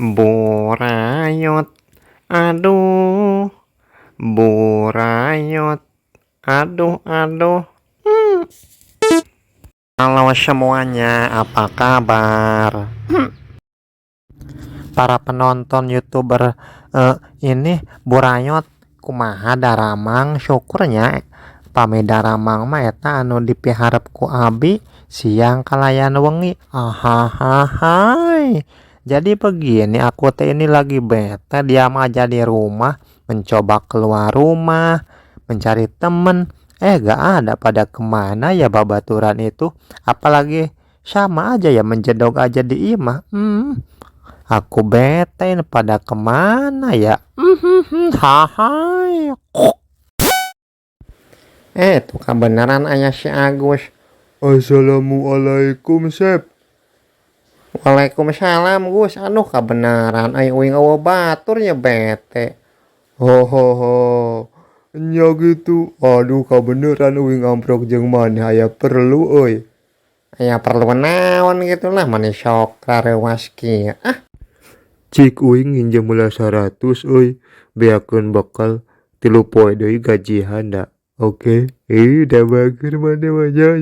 Burayot, aduh, burayot, aduh, aduh. Halo semuanya, apa kabar? Para penonton YouTuber ini Burayot kumaha daramang syukurnya pamedaramang mah eta anu dipiharep ku abi siang kalayan wengi. Ahahahai. Jadi begini, aku teh ini lagi bete diam aja di rumah, mencoba keluar rumah, mencari temen. Gak ada, pada kemana ya babaturan itu? Apalagi sama aja ya, menjedok aja di imah. Aku bete ini, pada kemana ya? Hahai. Tuh kebenaran ayah si Agus. Assalamualaikum, Sep. Waalaikumsalam Gus. Aduh kebenaran ayo uing awa baturnya bete. Ho ho ho. Nya gitu. Aduh, kabeneran uing amprok jeung maneh aya perlu euy. Ya perlu naon gitu lah, mana sok rarewas kieu. Cik uing nginjem ulah 100 euy. Beakeun bakal 3 poe deui gajihan da. Oke. Udah bager mana mah ya.